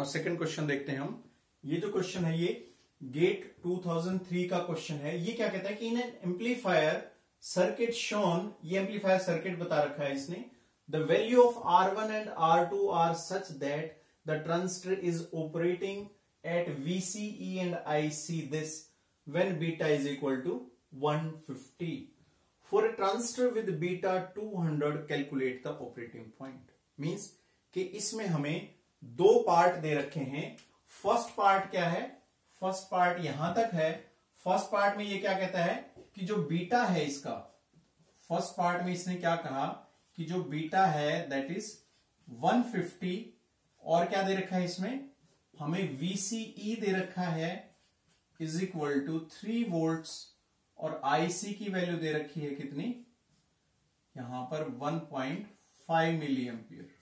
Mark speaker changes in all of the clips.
Speaker 1: Second question देखते हैं हम। ये जो क्वेश्चन है ये गेट 2003 का क्वेश्चन है। ये क्या कहता है कि in an amplifier circuit shown, ये एम्पलीफायर सर्किट बता रखा है इसने, the value of R1 and R2 are such that the transistor is operating at VCE and IC this when beta is equal to 150 for a transistor with beta 200 calculate the operating point। Means कि इसमें हमें दो part दे रखे हैं। First part क्या है, first part यहां तक है। फर्स्ट पार्ट में ये क्या कहता है कि जो बीटा है इसका, फर्स्ट पार्ट में इसने क्या कहा कि जो बीटा है दैट इज 150 और क्या दे रखा है इसमें हमें VCE दे रखा है इज इक्वल टू 3 वोल्ट्स और IC की वैल्यू दे रखी है कितनी, यहां पर 1.5 मिली एम्पियर।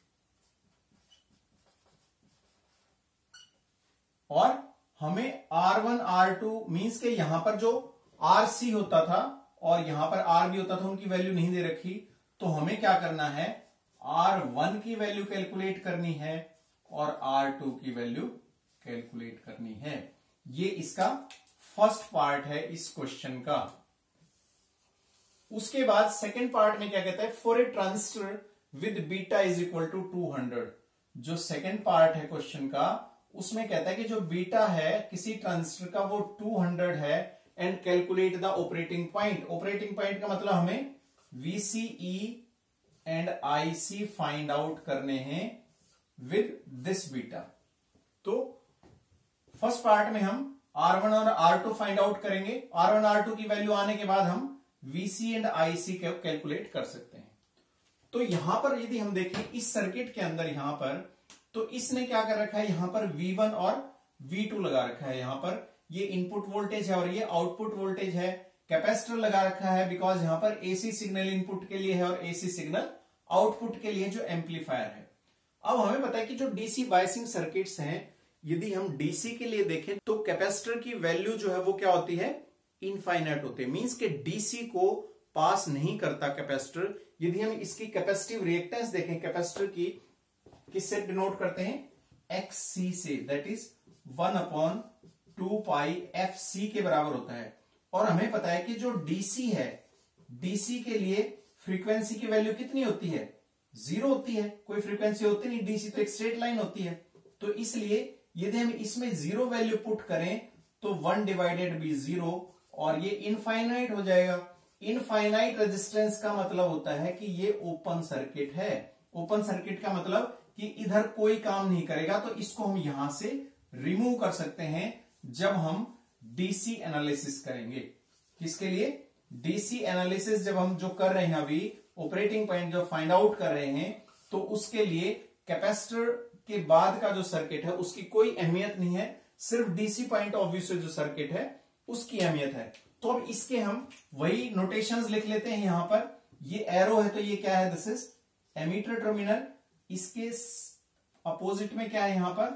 Speaker 1: और हमें R1 R2 मींस के यहां पर जो RC होता था और यहां पर RB होता था उनकी वैल्यू नहीं दे रखी, तो हमें क्या करना है R1 की वैल्यू कैलकुलेट करनी है और R2 की वैल्यू कैलकुलेट करनी है। ये इसका फर्स्ट पार्ट है इस क्वेश्चन का। उसके बाद सेकेंड पार्ट में क्या कहता है, for a transistor with beta is equal to 200। जो सेकेंड पार्ट है क्वेश्चन का उसमें कहता है कि जो बीटा है किसी ट्रांजिस्टर का वो 200 है and calculate the operating point. Operating point का मतलब हमें VCE and IC find out करने हैं विद दिस बीटा। तो फर्स्ट पार्ट में हम R1 और R2 फाइंड आउट करेंगे। R1 R2 की वैल्यू आने के बाद हम VC एंड IC को कैलकुलेट कर सकते हैं। तो यहां पर यदि हम देखें इस सर्किट के अंदर यहां पर, तो इसने क्या कर रखा है यहां पर V1 और V2 लगा रखा है। यहां पर ये इनपुट वोल्टेज है और ये आउटपुट वोल्टेज है। कैपेसिटर लगा रखा है बिकॉज यहां पर AC सिग्नल इनपुट के लिए है और AC सिग्नल आउटपुट के लिए जो एम्पलीफायर है। अब हमें पता है कि जो DC बायसिंग सर्किट्स हैं, यदि हम DC के लिए देखें तो कैपेसिटर की वैल्यू जो है वो क्या होती है, इनफाइनाइट होती है। मींस के DC को पास नहीं करता कैपेसिटर। यदि हम इसकी कैपेसिटिव रिएक्टेंस देखें कैपेसिटर की, किससे डिनोट करते हैं XC से, दैट इज 1/2 पाई FC के बराबर होता है। और हमें पता है कि जो DC है, DC के लिए फ्रीक्वेंसी की वैल्यू कितनी होती है, 0 होती है। कोई फ्रीक्वेंसी होती नहीं, DC तो एक स्ट्रेट लाइन होती है। तो इसलिए यदि हम इसमें 0 वैल्यू पुट करें तो 1/0 और ये इनफाइनाइट हो जाएगा। इनफाइनाइट रेजिस्टेंस का मतलब होता है कि ये ओपन सर्किट है। ओपन सर्किट का मतलब कि इधर कोई काम नहीं करेगा। तो इसको हम यहां से रिमूव कर सकते हैं जब हम DC एनालिसिस करेंगे। किसके लिए, DC एनालिसिस जब हम जो कर रहे हैं अभी, ऑपरेटिंग पॉइंट जो फाइंड आउट कर रहे हैं, तो उसके लिए कैपेसिटर के बाद का जो सर्किट है उसकी कोई अहमियत नहीं है, सिर्फ DC पॉइंट ऑफ व्यू से जो सर्किट है उसकी अहमियत है। तो अब इसके हम वही नोटेशंस लिख लेते हैं। यहां पर ये एरो है तो ये क्या है, दिस इज एमीटर टर्मिनल। इसके अपोजिट में क्या है, यहां पर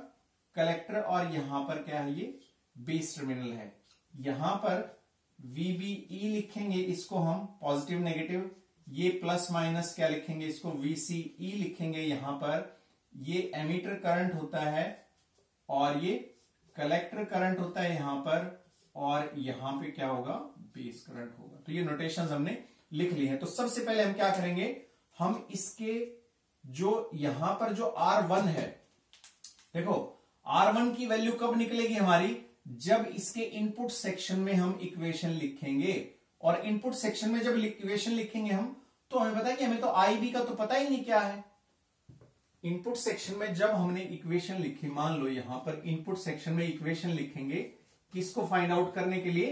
Speaker 1: कलेक्टर और यहां पर क्या है, ये बेस टर्मिनल है। यहां पर VBE लिखेंगे, इसको हम पॉजिटिव नेगेटिव। ये प्लस माइनस क्या लिखेंगे, इसको VCE लिखेंगे। यहां पर ये एमीटर करंट होता है और ये कलेक्टर करंट होता है यहां पर, और यहां पे क्या होगा, बेस करंट होगा। तो ये नोटेशंस हमने लिख ली है। तो सबसे पहले हम क्या करेंगे, हम इसके जो यहां पर जो R1 है, देखो R1 की वैल्यू कब निकलेगी हमारी, जब इसके इनपुट सेक्शन में हम इक्वेशन लिखेंगे। और इनपुट सेक्शन में जब इक्वेशन लिखेंगे हम, तो हमें पता है कि हमें तो IB का तो पता ही नहीं क्या है। इनपुट सेक्शन में जब हमने इक्वेशन लिखी, मान लो यहां पर इनपुट सेक्शन में इक्वेशन लिखेंगे किसको फाइंड आउट करने के लिए,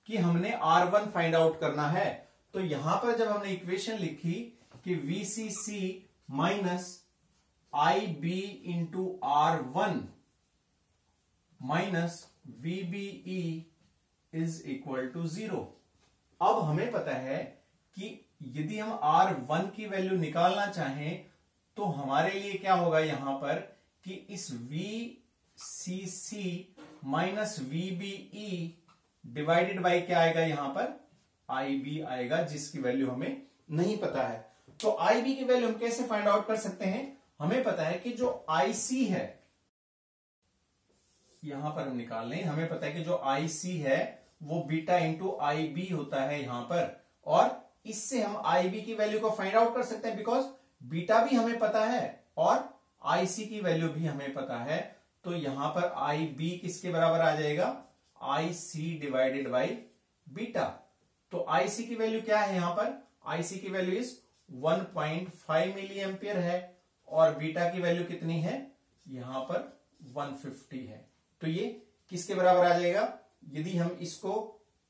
Speaker 1: कि हमने R1 फाइंड आउट करना है। तो यहां पर जब हमने इक्वेशन लिखी कि VCC minus IB into R1 minus VBE is equal to 0। अब हमें पता है कि यदि हम R1 की वैल्यू निकालना चाहें तो हमारे लिए क्या होगा यहां पर, कि इस VCC minus VBE divided by क्या आएगा, यहां पर IB आएगा, जिसकी वैल्यू हमें नहीं पता है। तो IB की वैल्यू हम कैसे फाइंड आउट कर सकते हैं, हमें पता है कि जो IC है यहां पर हम निकाल लें, हमें पता है कि जो IC है वो बीटा इंटू IB होता है यहां पर, और इससे हम IB की वैल्यू को फाइंड आउट कर सकते हैं, बिकॉज बीटा भी हमें पता है और IC की वैल्यू भी हमें पता है। तो यहां पर IB किसके बराबर आ जाएगा, IC डिवाइडेड बाई बीटा। तो IC की वैल्यू क्या है यहां पर, IC की वैल्यू इज 1.5 मिली एम्पियर है, और बीटा की वैल्यू कितनी है यहां पर 150 है। तो ये किसके बराबर आ जाएगा, यदि हम इसको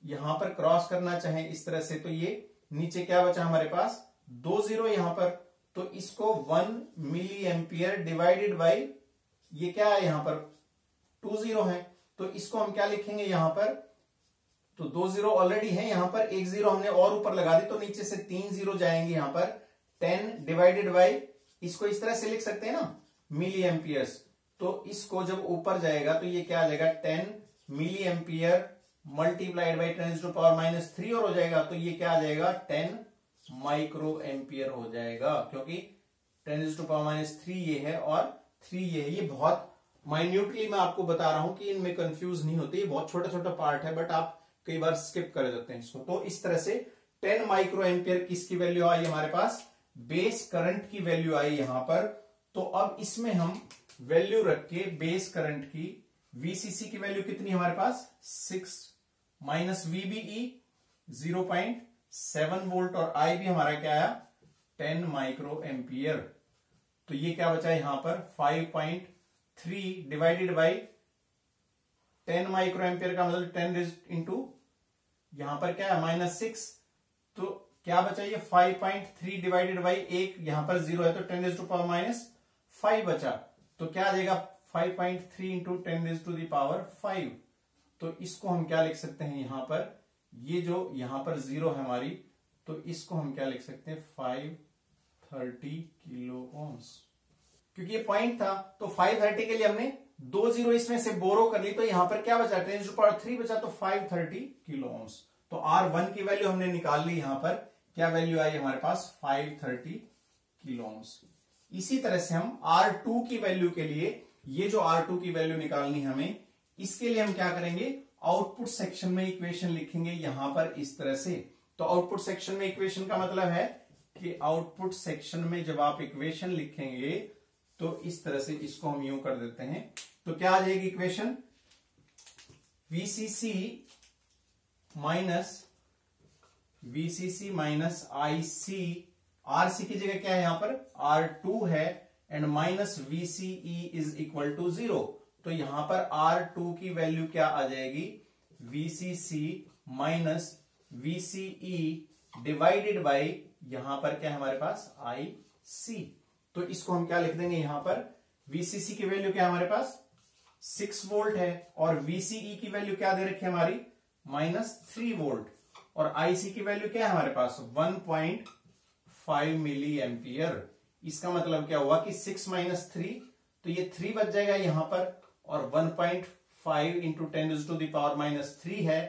Speaker 1: यहां पर क्रॉस करना चाहें इस तरह से, तो ये नीचे क्या बचा हमारे पास 2 जीरो यहां पर, तो इसको 1 मिली एम्पियर डिवाइडेड बाई ये क्या है यहां पर 2 जीरो है, तो इसको हम क्या लिखेंगे यहां पर, तो 2 जीरो ऑलरेडी है यहां पर, 1 जीरो हमने और ऊपर लगा दी, तो नीचे से 3 जीरो जाएंगे यहां पर, 10 डिवाइडेड बाई, इसको इस तरह से लिख सकते हैं ना मिली एम्पियर्स, तो इसको जब ऊपर जाएगा तो ये क्या आ जाएगा 10 मिली एम्पियर मल्टीप्लाइड बाई 10⁻³ और हो जाएगा, तो ये क्या आ जाएगा 10 माइक्रो एम्पियर हो जाएगा, क्योंकि 10⁻³ ये है और 3 ये है। ये बहुत माइन्यूटली मैं आपको बता रहा हूं कि इनमें कंफ्यूज नहीं होती, बहुत छोटा छोटा पार्ट है, बट आप कई बार स्किप कर देते हैं इसको। तो इस तरह से 10 माइक्रो एम्पियर किसकी वैल्यू आई हमारे पास, बेस करंट की वैल्यू आई यहां पर। तो अब इसमें हम वैल्यू रख के बेस करंट की, VCC की वैल्यू कितनी हमारे पास 6 माइनस VBE 0.7 वोल्ट, और IB हमारा क्या आया 10 माइक्रो एम्पियर। तो ये क्या बचा यहां पर 5.3 डिवाइडेड बाई 10 माइक्रो एम्पियर का मतलब 10 इंटू यहां पर क्या है -6, तो क्या बचा ये 5.3 डिवाइडेड बाई 1 यहां पर 0 है, तो 10⁻⁵ बचा, तो क्या आ जाएगा 5.3 इंटू 10⁻⁵। तो इसको हम क्या लिख सकते हैं यहां पर, ये जो यहां पर 0 है हमारी, तो इसको हम क्या लिख सकते हैं 530 किलो ओम्स, क्योंकि ये पॉइंट था, तो 530 के लिए हमने 2 जीरो इसमें से बोरो कर ली, तो यहां पर क्या बचा 10⁻³ बचा, तो 530 किलो ओम्स। तो R1 की वैल्यू हमने निकाल ली, यहां पर क्या वैल्यू आई हमारे पास 530 किलो ओम्स। इसी तरह से हम R2 की वैल्यू के लिए, ये जो R2 की वैल्यू निकालनी हमें, इसके लिए हम क्या करेंगे, आउटपुट सेक्शन में इक्वेशन लिखेंगे यहां पर इस तरह से। तो आउटपुट सेक्शन में इक्वेशन का मतलब है कि आउटपुट सेक्शन में जब आप इक्वेशन लिखेंगे तो इस तरह से इसको हम यूं कर देते हैं, तो क्या आ जाएगी equation, VCC minus IC, RC की जगह क्या है यहां पर R2 है, and minus VCE is equal to 0, तो यहां पर R2 की वैल्यू क्या आ जाएगी VCC minus VCE divided by यहां पर क्या है हमारे पास IC। तो इसको हम क्या लिख देंगे यहां पर, VCC की वैल्यू क्या है हमारे पास 6 वोल्ट है, और VCE की वैल्यू क्या दे रखी है हमारी -3 वोल्ट, और IC की वैल्यू क्या है हमारे पास 1.5 मिली एम्पियर। इसका मतलब क्या हुआ कि 6 माइनस 3, तो ये 3 बच जाएगा यहां पर, और 1.5 इंटू 10⁻³ है,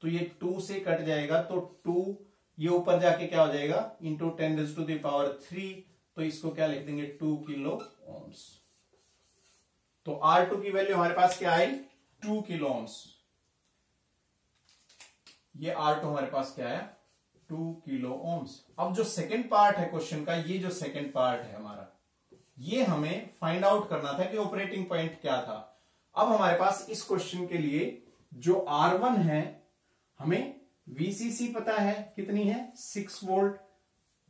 Speaker 1: तो ये 2 से कट जाएगा, तो 2 ये ऊपर जाके क्या हो जाएगा इंटू 10⁻³, तो इसको क्या लिख देंगे 2 किलो ओम्स। तो R2 की वैल्यू हमारे पास क्या आई 2 किलो ओम्स, ये R2 हमारे पास क्या आया 2 किलो ओम्स। अब जो सेकंड पार्ट है क्वेश्चन का, ये जो सेकंड पार्ट है हमारा, ये हमें फाइंड आउट करना था कि ऑपरेटिंग पॉइंट क्या था। अब हमारे पास इस क्वेश्चन के लिए जो R1 है, हमें VCC पता है कितनी है 6 वोल्ट,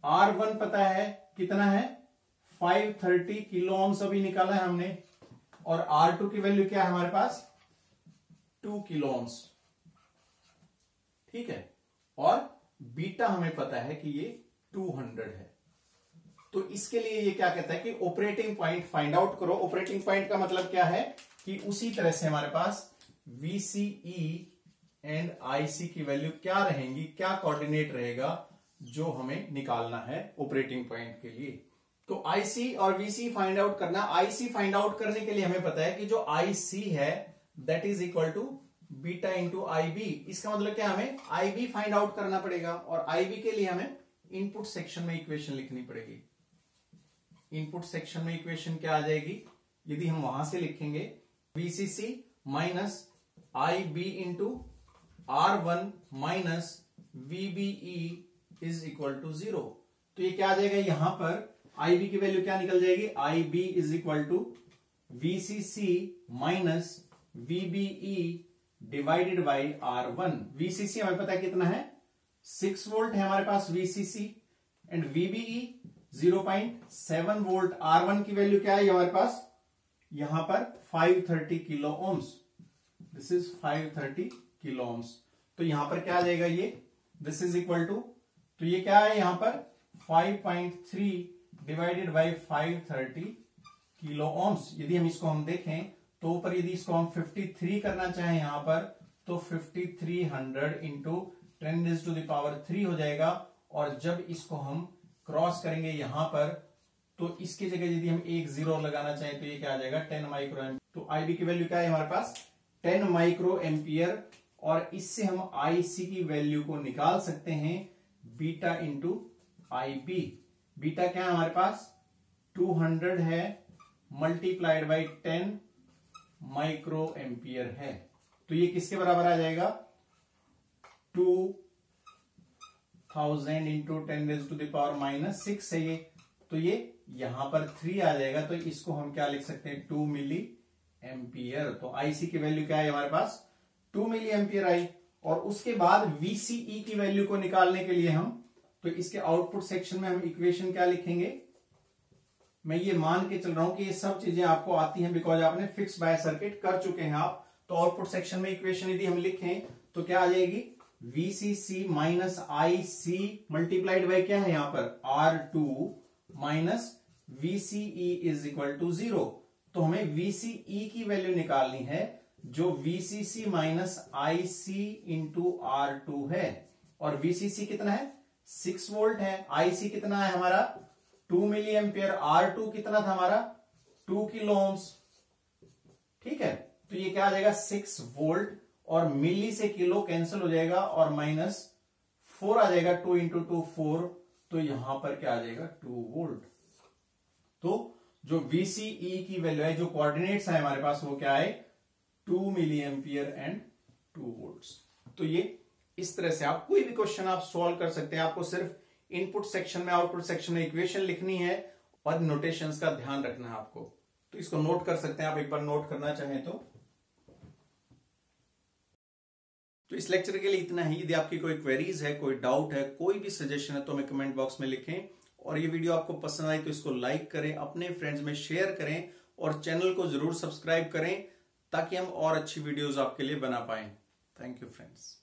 Speaker 1: R1 पता है कितना है 530 किलो ओम्स अभी निकाला है हमने, और R2 की वैल्यू क्या है हमारे पास 2 किलो ओम्स, ठीक है, और बीटा हमें पता है कि ये 200 है। तो इसके लिए ये क्या कहता है कि ऑपरेटिंग पॉइंट फाइंड आउट करो। ऑपरेटिंग पॉइंट का मतलब क्या है कि उसी तरह से हमारे पास VCE एंड IC की वैल्यू क्या रहेंगी, क्या कोऑर्डिनेट रहेगा जो हमें निकालना है ऑपरेटिंग पॉइंट के लिए। तो IC और VC फाइंड आउट करना। IC फाइंड आउट करने के लिए हमें पता है कि जो IC है that is equal to beta into IB। इसका मतलब क्या, हमें IB फाइंड आउट करना पड़ेगा, और IB के लिए हमें इनपुट सेक्शन में इक्वेशन लिखनी पड़ेगी। इनपुट सेक्शन में इक्वेशन क्या आ जाएगी, यदि हम वहां से लिखेंगे VCC minus I B into R1 minus VBE is equal to 0। तो ये क्या आ जाएगा, यहां पर IB की वैल्यू क्या निकल जाएगी, IB is equal to VCC minus VBE divided by R1। VCC हमें पता है कितना है, 6 वोल्ट है हमारे पास VCC, and VBE 0.7 volt. R1 की वैल्यू क्या है हमारे पास, यहां पर 530 kilo ohms, this is 530 kilo ohms. तो यहां पर क्या आ जाएगा ये, दिस इज इक्वल टू, तो ये क्या है यहां पर 5.3 डिवाइडेड बाई 530 किलो ओम्स। यदि हम इसको हम देखें तो ऊपर यदि इसको हम 53 करना चाहें यहां पर, तो 5300 इंटू 10⁻³ हो जाएगा। और जब इसको हम क्रॉस करेंगे यहां पर, तो इसकी जगह यदि हम एक 0 लगाना चाहें तो ये क्या आ जाएगा, 10 माइक्रो एम्पियर। तो IB की वैल्यू क्या है हमारे पास, 10 माइक्रो एम्पियर। और इससे हम IC की वैल्यू को निकाल सकते हैं, बीटा इंटू IB। बीटा क्या है हमारे पास, 200 है, मल्टीप्लाइड बाई 10 माइक्रो एम्पियर है। तो ये किसके बराबर आ जाएगा, 2000 इंटू 10⁻⁻6 है ये। तो ये यहां पर 3 आ जाएगा, तो इसको हम क्या लिख सकते हैं, 2 मिली एम्पियर। तो IC की वैल्यू क्या है हमारे पास, 2 मिली एम्पियर आई। और उसके बाद VCE की वैल्यू को निकालने के लिए हम, तो इसके आउटपुट सेक्शन में हम इक्वेशन क्या लिखेंगे, मैं ये मान के चल रहा हूं कि ये सब चीजें आपको आती हैं, बिकॉज आपने फिक्स बायस सर्किट कर चुके हैं आप। तो आउटपुट सेक्शन में इक्वेशन यदि हम लिखें तो क्या आ जाएगी, VCC minus IC multiplied by क्या है यहां पर, R2 minus VCE is equal to 0। तो हमें VCE की वैल्यू निकालनी है, जो VCC minus IC into R2 है। और VCC कितना है, 6 वोल्ट है, IC कितना है हमारा 2 मिली एम्पियर, R2 कितना था हमारा 2 किलो ओम्स। ठीक है, तो ये क्या आ जाएगा 6 वोल्ट, और मिली से किलो कैंसिल हो जाएगा, और -4 आ जाएगा, 2 इंटू 2 4। तो यहां पर क्या आ जाएगा 2 वोल्ट। तो जो VCE की वैल्यू है, जो कोऑर्डिनेट्स है हमारे पास, वो क्या है 2 मिली एम्पियर एंड 2 वोल्ट्स। तो ये इस तरह से आप कोई भी क्वेश्चन आप सॉल्व कर सकते हैं। आपको सिर्फ इनपुट सेक्शन में, आउटपुट सेक्शन में इक्वेशन लिखनी है और नोटेशंस का ध्यान रखना है आपको। तो इसको नोट कर सकते हैं आप, एक बार नोट करना चाहें तो। इस लेक्चर के लिए इतना ही। यदि आपकी कोई क्वेरीज है, कोई डाउट है, कोई भी सजेशन है, तो हमें कमेंट बॉक्स में लिखें। और ये वीडियो आपको पसंद आई तो इसको लाइक करें, अपने फ्रेंड्स में शेयर करें, और चैनल को जरूर सब्सक्राइब करें, ताकि हम और अच्छी वीडियोस आपके लिए बना पाएं। Thank you friends.